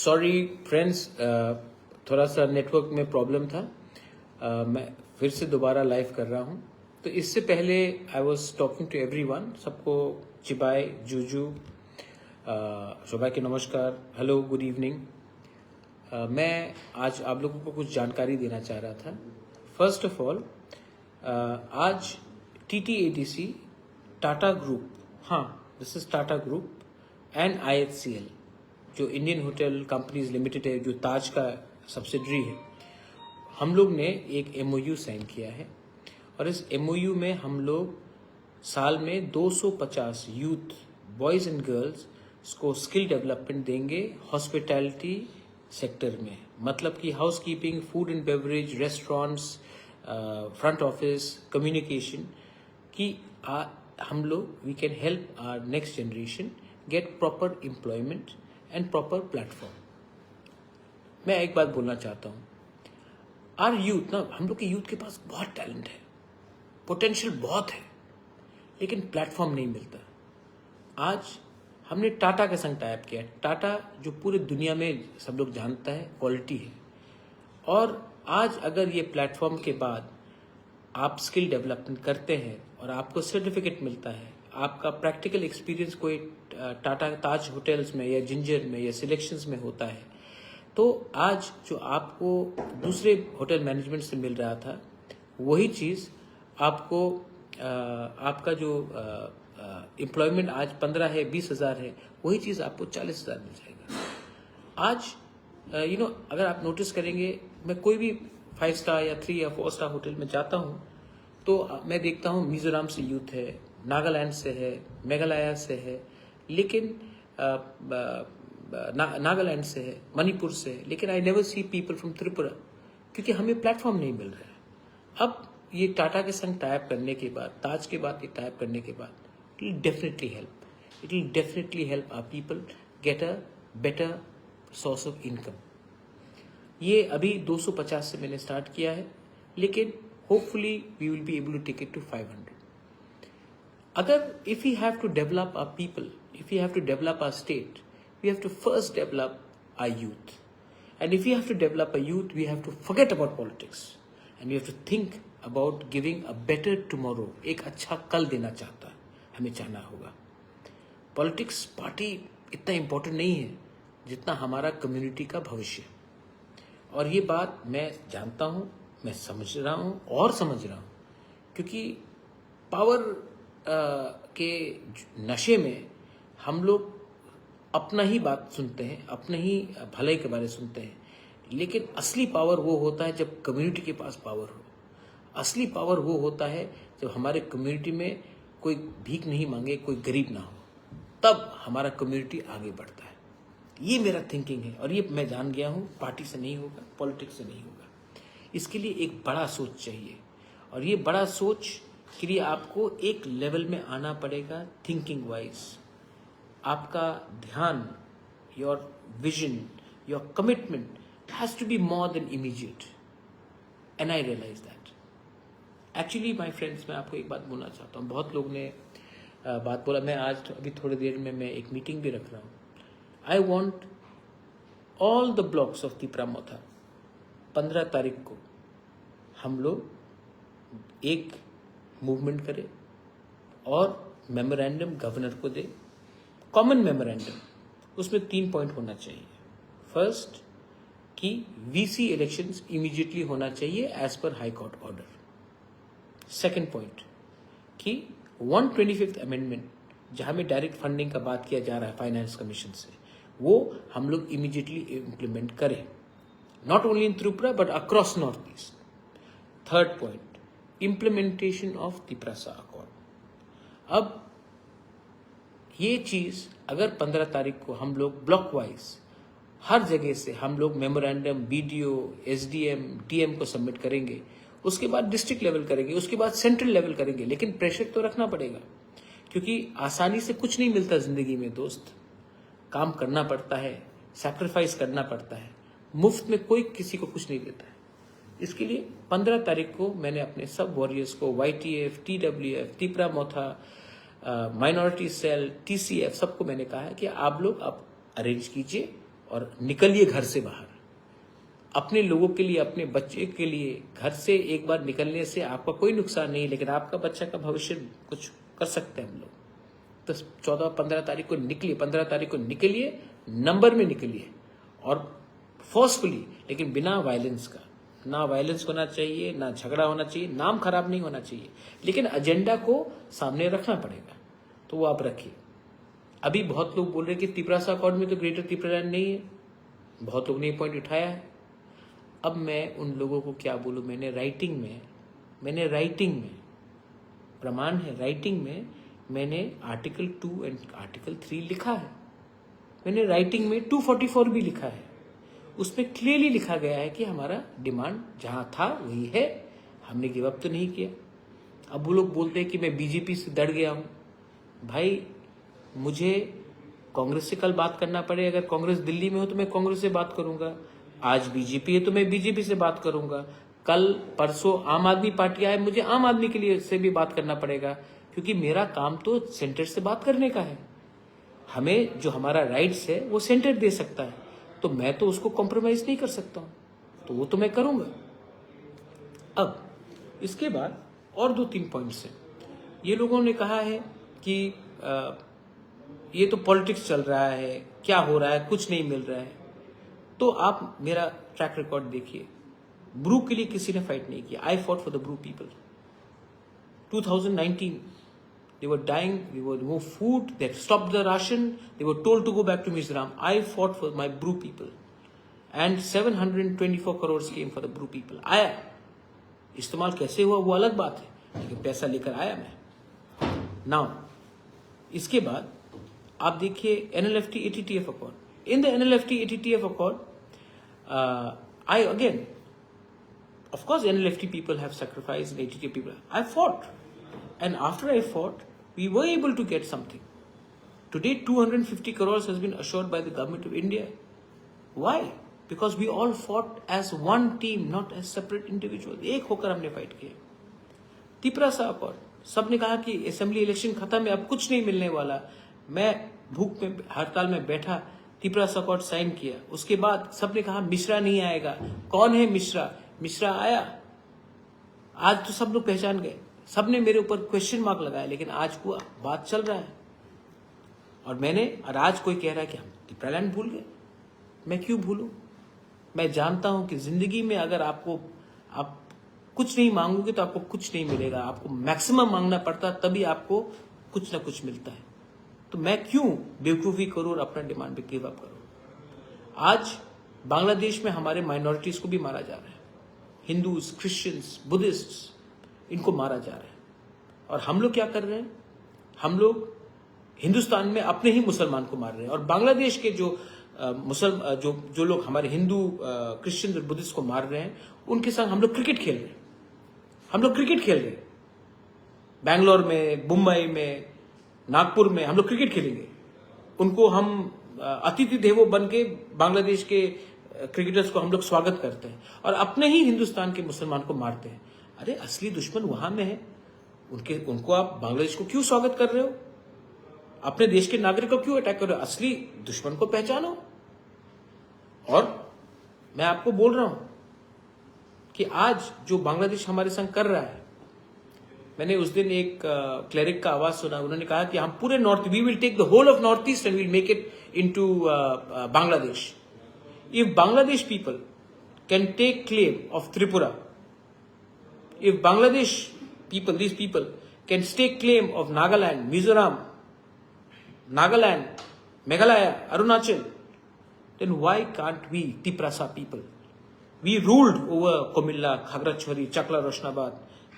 Sorry friends, थोड़ा सा network में प्रॉब्लम था। मैं फिर से दोबारा लाइव कर रहा हूँ। तो इससे पहले I was talking to everyone, सबको चिबाई, जूजू, शोभा के नमस्कार, हेलो, गुड इवनिंग। मैं आज आप लोगों को कुछ जानकारी देना चाह रहा था। फर्स्ट ऑफ ऑल, आज TTADC, टाटा ग्रुप, हाँ this is Tata group and IHCL जो इंडियन होटल कंपनीज लिमिटेड है, जो ताज का सब्सिडरी है, हम लोग ने एक MOU साइन किया है। और इस MOU में हम लोग साल में 250 यूथ बॉयज़ एंड गर्ल्स को स्किल डेवलपमेंट देंगे हॉस्पिटैलिटी सेक्टर में। मतलब कि house keeping, food and beverage, restaurants, front office, communication की हम लोग we can help our next generation get proper employment and proper platform. मैं एक बात बोलना चाहता हूँ, आर यूथ ना, हम लोग के यूथ के पास बहुत टैलेंट है, पोटेंशियल बहुत है, लेकिन प्लेटफॉर्म नहीं मिलता। आज हमने टाटा के संग टाइप किया। टाटा जो पूरे दुनिया में सब लोग जानता है, क्वालिटी है। और आज अगर ये प्लेटफॉर्म के बाद आप स्किल डेवलपमेंट करते हैं और आपको सर्टिफिकेट मिलता है, आपका प्रैक्टिकल एक्सपीरियंस कोई टाटा ताज होटल्स में या जिंजर में या सिलेक्शंस में होता है, तो आज जो आपको दूसरे होटल मैनेजमेंट से मिल रहा था, वही चीज़ आपको आपका जो एम्प्लॉयमेंट आज 15 है, 20,000 है, वही चीज़ आपको 40,000 मिल जाएगा। आज अगर आप नोटिस करेंगे, मैं कोई भी 5 स्टार या 3 या 4 स्टार होटल में जाता हूँ तो मैं देखता हूँ मिजोरम से यूथ है, नागालैंड से है, मेघालय से है, लेकिन नागालैंड से है, मणिपुर से है, लेकिन I never see people from Tripura, क्योंकि हमें प्लेटफॉर्म नहीं मिल रहा है। अब ये टाटा के संग टाइप करने के बाद, ताज के बाद ये टाइप करने के बाद, it will definitely help our people get a better source of income. ये अभी 250 से मैंने स्टार्ट किया है, लेकिन hopefully we will be able to take it to 500। अगर if you have to develop our people, if you have to develop our state, we have to first develop our youth. And if we have to develop a youth, we have to forget about politics. And we have to think about giving a better tomorrow. एक अच्छा कल देना चाहता है, हमें चाहना होगा। Politics party इतना इम्पोर्टेंट नहीं है जितना हमारा कम्युनिटी का भविष्य। और ये बात मैं जानता हूँ, मैं समझ रहा हूँ और समझ रहा हूँ, क्योंकि पावर के नशे में हम लोग अपना ही बात सुनते हैं, अपने ही भलाई के बारे में सुनते हैं, लेकिन असली पावर वो होता है जब कम्युनिटी के पास पावर हो। असली पावर वो होता है जब हमारे कम्युनिटी में कोई भीख नहीं मांगे, कोई गरीब ना हो, तब हमारा कम्युनिटी आगे बढ़ता है। ये मेरा थिंकिंग है, और ये मैं जान गया हूँ, पार्टी से नहीं होगा, पॉलिटिक्स से नहीं होगा। इसके लिए एक बड़ा सोच चाहिए, और ये बड़ा सोच के लिए आपको एक लेवल में आना पड़ेगा, थिंकिंग वाइज। आपका ध्यान, your vision, your commitment has to be more than immediate, and I realise that. Actually my friends, मैं आपको एक बात बोलना चाहता हूँ। बहुत लोग ने बात बोला, मैं आज अभी थोड़ी देर में मैं एक मीटिंग भी रख रहा हूँ। I want all the blocks of Tipra Motha 15 तारीख को हम लोग एक मूवमेंट करें और मेमोरेंडम गवर्नर को दें, कॉमन मेमोरेंडम। उसमें 3 पॉइंट होना चाहिए। फर्स्ट, कि VC इलेक्शंस इमीडिएटली होना चाहिए as per high court order. Second point, कि 125th अमेंडमेंट जहां में डायरेक्ट फंडिंग का बात किया जा रहा है फाइनेंस कमीशन से, वो हम लोग इमीडिएटली इम्प्लीमेंट करें, not only in Tripura but across north east. Third point, implementation of Tiprasa accord. अब ये चीज अगर 15 तारीख को हम लोग ब्लॉक वाइज हर जगह से हम लोग मेमोरेंडम BDO, SDM, DM को सबमिट करेंगे, उसके बाद डिस्ट्रिक्ट लेवल करेंगे, उसके बाद सेंट्रल लेवल करेंगे, लेकिन प्रेशर तो रखना पड़ेगा, क्योंकि आसानी से कुछ नहीं मिलता जिंदगी में दोस्त। काम करना पड़ता है, सैक्रिफाइस करना पड़ता है, मुफ्त में कोई किसी को कुछ नहीं देता है। इसके लिए 15 तारीख को मैंने अपने सब वॉरियर्स को, YTF, TWF, Tipra Motha, minority cell, TCF, सबको मैंने कहा है कि आप लोग अब अरेंज कीजिए और निकलिए घर से बाहर। अपने लोगों के लिए, अपने बच्चे के लिए घर से एक बार निकलने से आपका कोई नुकसान नहीं, लेकिन आपका बच्चा का भविष्य कुछ कर सकते हैं हम लोग। तो 14-15 तारीख को निकलिए, 15 तारीख को निकलिए, नंबर में निकलिए और फोर्सफुली, लेकिन बिना वायलेंस का। ना वायलेंस होना चाहिए, ना झगड़ा होना चाहिए, नाम खराब नहीं होना चाहिए, लेकिन एजेंडा को सामने रखना पड़ेगा, तो वो आप रखिए। अभी बहुत लोग बोल रहे हैं कि तिपरासा अकॉर्ड में तो ग्रेटर त्रिपुरालैंड नहीं है, बहुत लोग ने ये पॉइंट उठाया है। अब मैं उन लोगों को क्या बोलूं, मैंने राइटिंग में प्रमाण है, राइटिंग में मैंने आर्टिकल 2 एंड आर्टिकल 3 लिखा है। मैंने राइटिंग में 244 भी लिखा है, उसमें क्लियरली लिखा गया है कि हमारा डिमांड जहां था वही है, हमने गिव अप तो नहीं किया। अब वो लोग बोलते हैं कि मैं बीजेपी से डर गया हूं। भाई, मुझे कांग्रेस से कल बात करना पड़े, अगर कांग्रेस दिल्ली में हो तो मैं कांग्रेस से बात करूंगा, आज बीजेपी है तो मैं बीजेपी से बात करूंगा, कल परसों आम आदमी पार्टी आए, मुझे आम आदमी के लिए से भी बात करना पड़ेगा, क्योंकि मेरा काम तो सेंटर से बात करने का है। हमें जो हमारा राइट्स है वो सेंटर दे सकता है, तो मैं तो उसको कॉम्प्रोमाइज नहीं कर सकता हूं, तो वो तो मैं करूंगा। अब इसके बाद और 2-3 पॉइंट्स हैं। ये लोगों ने कहा है कि ये तो पॉलिटिक्स चल रहा है, क्या हो रहा है, कुछ नहीं मिल रहा है। तो आप मेरा ट्रैक रिकॉर्ड देखिए, ब्रू के लिए किसी ने फाइट नहीं किया। I fought for the Bru people. 2019 they were dying, we were no food, they had stopped the ration, they were told to go back to Mizoram. I fought for my Bru people and 724 crores came for the Bru people. आया, इस्तेमाल कैसे हुआ वो अलग बात है, लेकिन पैसा लेकर आया मैं। नाउ इसके बाद आप देखिए NLFT ATTF accord. In the NLFT ATTF accord, I again, of course NLFT people have sacrificed and ATTF people, I fought, and after I fought we were able to get something. Today 250 crores has been assured by the government of India. Why? Because we all fought as one team, not as separate individuals. एक होकर हमने fight किया। Tiprasa accord, सबने कहा कि assembly election खत्म है, अब कुछ नहीं मिलने वाला। मैं भूख में, हड़ताल में बैठा, तिपरासा अकॉर्ड साइन किया। उसके बाद सबने कहा मिश्रा नहीं आएगा। कौन है मिश्रा? मिश्रा आया। आज तो सब लोग पहचान गए, सबने मेरे ऊपर क्वेश्चन मार्क लगाया, लेकिन आज हुआ, बात चल रहा है। और आज कोई कह रहा है कि हम त्रिपुरालैंड भूल गए। मैं क्यों भूलूं? मैं जानता हूं कि जिंदगी में अगर आप कुछ नहीं मांगोगे तो आपको कुछ नहीं मिलेगा, आपको मैक्सिमम मांगना पड़ता, तभी आपको कुछ ना कुछ मिलता है। तो मैं क्यों बेवकूफी करूं और अपना डिमांड पे गिव अप करूं? आज बांग्लादेश में हमारे माइनॉरिटीज को भी मारा जा रहा है, हिंदूज, क्रिश्चियंस, बुद्धिस्ट, इनको मारा जा रहा है। और हम लोग क्या कर रहे हैं? हम लोग हिंदुस्तान में अपने ही मुसलमान को मार रहे हैं, और बांग्लादेश के जो लोग हमारे हिंदू, क्रिश्चियन और बुद्धिस्ट को मार रहे हैं, उनके संग हम लोग क्रिकेट खेल रहे हैं। बैंगलोर में, मुंबई में, नागपुर में हम लोग क्रिकेट खेलेंगे। उनको हम अतिथि देवो बन के बांग्लादेश के क्रिकेटर्स को हम लोग स्वागत करते हैं, और अपने ही हिंदुस्तान के मुसलमान को मारते हैं। अरे असली दुश्मन वहां में है, उनको आप बांग्लादेश को क्यों स्वागत कर रहे हो? अपने देश के नागरिक को क्यों अटैक कर रहे हो? असली दुश्मन को पहचानो। और मैं आपको बोल रहा हूं कि आज जो बांग्लादेश हमारे संग कर रहा है, मैंने उस दिन एक क्लेरिक का आवाज सुना, उन्होंने कहा कि हम पूरे north, we will take the whole of North East and will make it into Bangladesh. If Bangladesh people can take claim of Tripura, if Bangladesh people, these people can stake claim of Nagaland, Mizoram, Meghalaya, Arunachal, then why can't we, Tiprasa people? We ruled over Komilla, Khagrachwari, Chakla, Roshnabad,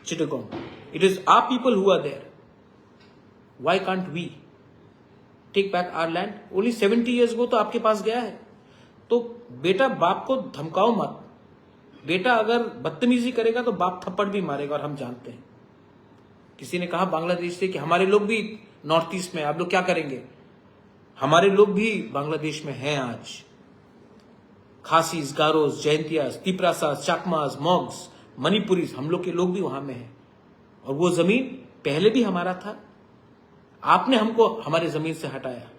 Chittagong. It is our people who are there. Why can't we take back our land? Only 70 years ago तो आपके पास गया है। तो बेटा, बाप को धमकाओ मत। बेटा अगर बदतमीजी करेगा तो बाप थप्पड़ भी मारेगा, और हम जानते हैं। किसी ने कहा बांग्लादेश से कि हमारे लोग भी नॉर्थ ईस्ट में, आप लोग क्या करेंगे? हमारे लोग भी बांग्लादेश में हैं आज। खासीज, गारोज, जयंतियास, तिपरासास, चाकमास, मॉग्स, मणिपुरीज, हम लोग के लोग भी वहां में हैं। और वो जमीन पहले भी हमारा था। आपने हमको हमारे जमीन से हटाया,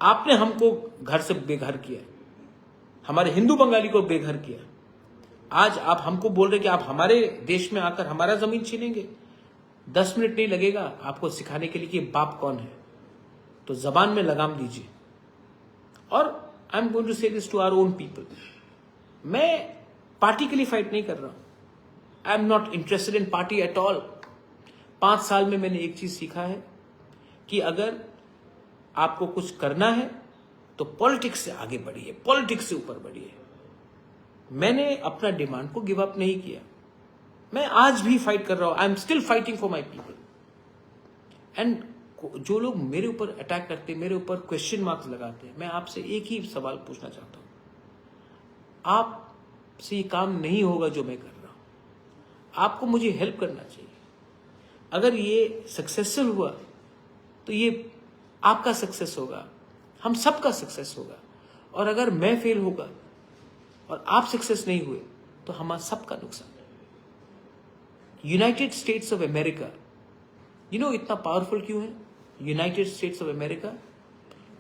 आपने हमको घर से बेघर किया। हमारे हिंदू बंगाली को बेघर किया। आज आप हमको बोल रहे कि आप हमारे देश में आकर हमारा जमीन छीनेंगे। 10 मिनट नहीं लगेगा आपको सिखाने के लिए कि बाप कौन है। तो जबान में लगाम दीजिए। और I am going to say this to our own people, मैं पार्टी के लिए फाइट नहीं कर रहा हूं। I am not interested in party at all. 5 साल में मैंने एक चीज सीखा है कि अगर आपको कुछ करना है तो पॉलिटिक्स से आगे बढ़िए, पॉलिटिक्स से ऊपर बढ़िए। मैंने अपना डिमांड को गिव अप नहीं किया। मैं आज भी फाइट कर रहा हूं। I am still fighting for my people. And जो लोग मेरे ऊपर अटैक करते हैं, मेरे ऊपर क्वेश्चन मार्क्स लगाते हैं, मैं आपसे एक ही सवाल पूछना चाहता हूं, आपसे ये काम नहीं होगा जो मैं कर रहा हूं। आपको मुझे हेल्प करना चाहिए। अगर ये सक्सेसफुल हुआ तो ये आपका सक्सेस होगा, हम सबका सक्सेस होगा। और अगर मैं फेल होगा और आप सक्सेस नहीं हुए तो हमारा सबका नुकसान है। यूनाइटेड स्टेट्स ऑफ अमेरिका, इतना पावरफुल क्यों है यूनाइटेड स्टेट्स ऑफ अमेरिका?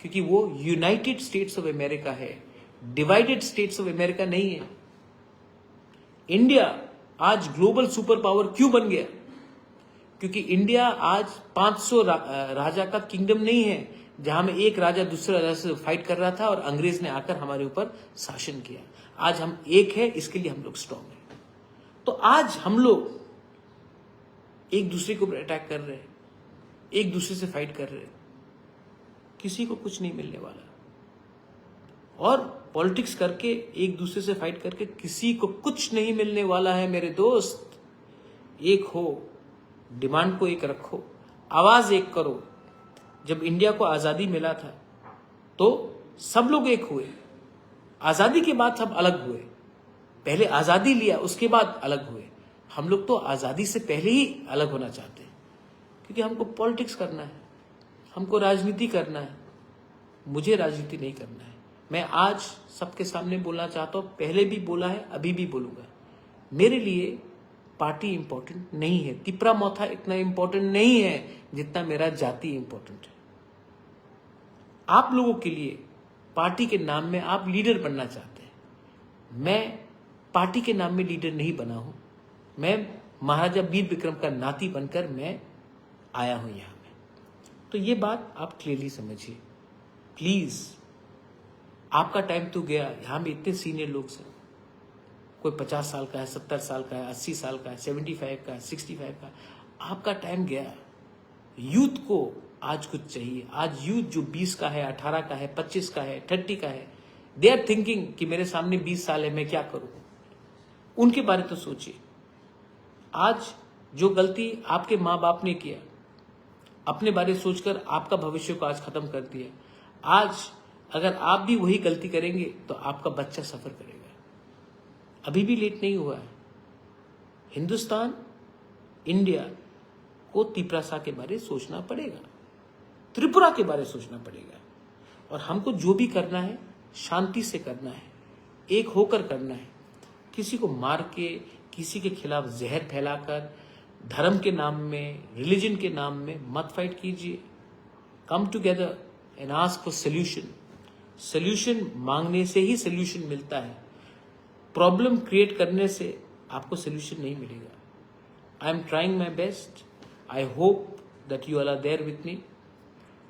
क्योंकि वो यूनाइटेड स्टेट्स ऑफ अमेरिका है, डिवाइडेड स्टेट्स ऑफ अमेरिका नहीं है। इंडिया आज ग्लोबल सुपर पावर क्यों बन गया? क्योंकि इंडिया आज 500 राजा का किंगडम नहीं है, जहां में एक राजा दूसरे राजा से फाइट कर रहा था और अंग्रेज ने आकर हमारे ऊपर शासन किया। आज हम एक है, इसके लिए हम लोग स्ट्रांग हैं। तो आज हम लोग एक दूसरे के ऊपर अटैक कर रहे हैं, एक दूसरे से फाइट कर रहे हैं, किसी को कुछ नहीं मिलने वाला। और पॉलिटिक्स करके, एक दूसरे से फाइट करके किसी को कुछ नहीं मिलने वाला है मेरे दोस्त। एक हो, डिमांड को एक रखो, आवाज एक करो। जब इंडिया को आजादी मिला था तो सब लोग एक हुए। आजादी के बाद सब अलग हुए। पहले आजादी लिया, उसके बाद अलग हुए। हम लोग तो आजादी से पहले ही अलग होना चाहते हैं, क्योंकि हमको पॉलिटिक्स करना है, हमको राजनीति करना है। मुझे राजनीति नहीं करना है। मैं आज सबके सामने बोलना चाहता हूं, पहले भी बोला है, अभी भी बोलूंगा। मेरे लिए पार्टी इंपॉर्टेंट नहीं है, तिपरा मोथा इतना इंपॉर्टेंट नहीं है जितना मेरा जाति इंपॉर्टेंट है। आप लोगों के लिए पार्टी के नाम में आप लीडर बनना चाहते हैं, मैं पार्टी के नाम में लीडर नहीं बना हूं। मैं महाराजा वीर विक्रम का नाती बनकर मैं आया हूं यहां में। तो ये बात आप क्लियरली समझिए प्लीज। आपका टाइम तो गया। यहां में इतने सीनियर लोग हैं, कोई 50 साल का है, 70 साल का है, 80 साल का है, 75 का है, 65 का। आपका टाइम गया। यूथ को आज कुछ चाहिए। आज यूथ जो 20 का है, 18 का है, 25 का है, 30 का है, दे आर थिंकिंग कि मेरे सामने 20 साल है, मैं क्या करूं। उनके बारे तो सोचिए। आज जो गलती आपके माँ बाप ने किया, अपने बारे सोचकर आपका भविष्य को आज खत्म कर दिया। आज अगर आप भी वही गलती करेंगे तो आपका बच्चा सफर करेगा। अभी भी लेट नहीं हुआ है। हिंदुस्तान, इंडिया को त्रिपुरा के बारे सोचना पड़ेगा, त्रिपुरा के बारे सोचना पड़ेगा। और हमको जो भी करना है शांति से करना है, एक होकर करना है। किसी को मार के, किसी के खिलाफ जहर फैलाकर, धर्म के नाम में, रिलीजन के नाम में मत फाइट कीजिए। Come together and ask for solution. Solution मांगने से ही सोल्यूशन मिलता है। प्रॉब्लम क्रिएट करने से आपको सोल्यूशन नहीं मिलेगा। I am trying my best. I hope that you all are there with me.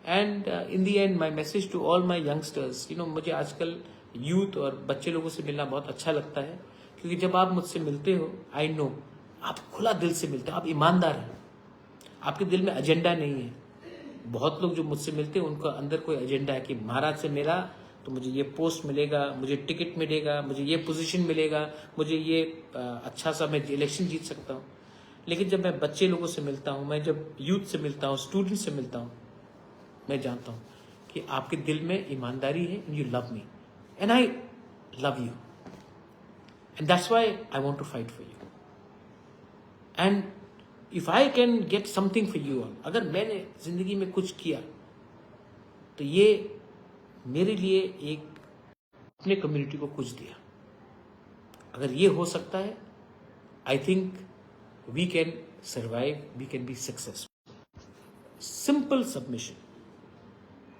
And in the end my message to all my youngsters, मुझे आजकल यूथ और बच्चे लोगों से मिलना बहुत अच्छा लगता है, क्योंकि जब आप मुझसे मिलते हो, आई नो आप खुला दिल से मिलते हो, आप ईमानदार हैं, आपके दिल में एजेंडा नहीं है। बहुत लोग जो मुझसे मिलते हैं उनका अंदर कोई एजेंडा है कि महाराज से मेरा तो मुझे ये पोस्ट मिलेगा, मुझे टिकट मिलेगा, मुझे ये पोजीशन मिलेगा, मुझे ये अच्छा सा मैं इलेक्शन जीत सकता हूँ। लेकिन जब मैं बच्चे लोगों से मिलता हूँ, मैं जब यूथ से मिलता हूँ, स्टूडेंट से मिलता हूँ, मैं जानता हूँ कि आपके दिल में ईमानदारी है। You love me and I love you, and that's why I want to fight for you. And if I can get something for you, अगर मैंने जिंदगी में कुछ किया तो ये मेरे लिए एक अपने कम्युनिटी को कुछ दिया। अगर ये हो सकता है, I think we can survive, we can be successful. Simple submission,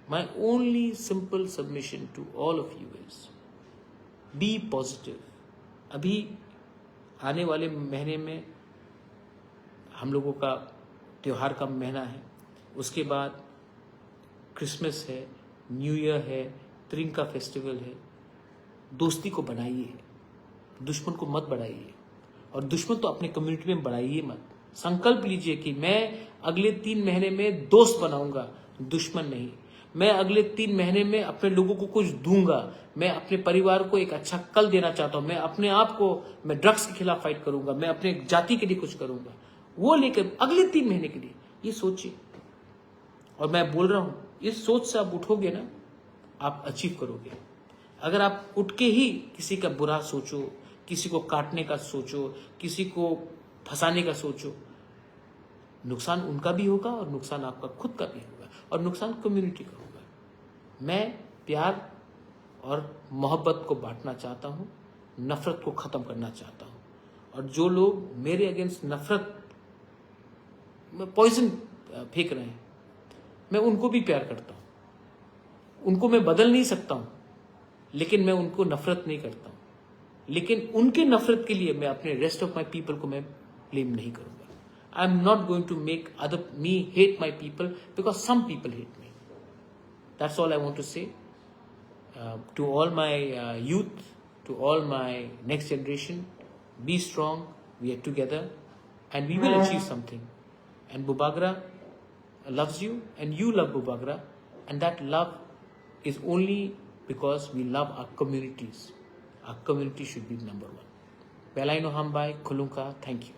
my only simple submission to all of you is be positive. अभी आने वाले महीने में हम लोगों का त्योहार का महीना है, उसके बाद क्रिसमस है, न्यू ईयर है, त्रिंका फेस्टिवल है। दोस्ती को बनाइए, दुश्मन को मत बढ़ाइए, और दुश्मन तो अपने कम्युनिटी में बढ़ाइए मत। संकल्प लीजिए कि मैं अगले 3 महीने में दोस्त बनाऊंगा, दुश्मन नहीं। मैं अगले 3 महीने में अपने लोगों को कुछ दूंगा, मैं अपने परिवार को एक अच्छा कल देना चाहता हूं, मैं अपने आप को, मैं ड्रग्स के खिलाफ फाइट करूंगा, मैं अपने जाति के लिए कुछ करूंगा। वो लेकर अगले 3 महीने के लिए ये सोचिए, और मैं बोल रहा हूं इस सोच से आप उठोगे ना, आप अचीव करोगे। अगर आप उठ के ही किसी का बुरा सोचो, किसी को काटने का सोचो, किसी को फंसाने का सोचो, नुकसान उनका भी होगा और नुकसान आपका खुद का भी होगा और नुकसान कम्युनिटी का होगा। मैं प्यार और मोहब्बत को बांटना चाहता हूँ, नफरत को ख़त्म करना चाहता हूँ। और जो लोग मेरे अगेंस्ट नफरत में पॉइजन फेंक रहे हैं, मैं उनको भी प्यार करता हूँ। उनको मैं बदल नहीं सकता हूँ, लेकिन मैं उनको नफरत नहीं करता हूँ। लेकिन उनके नफरत के लिए मैं अपने रेस्ट ऑफ माई पीपल को मैं ब्लेम नहीं करूँगा। I am not going to make other me hate my people because some people hate me. That's all I want to say to all my youth, to all my next generation, be strong, we are together, and we will achieve something. And Bubagra loves you, and you love Bubagra, and that love is only because we love our communities. Our community should be number one. Belaino Hambai, Kulunka, thank you.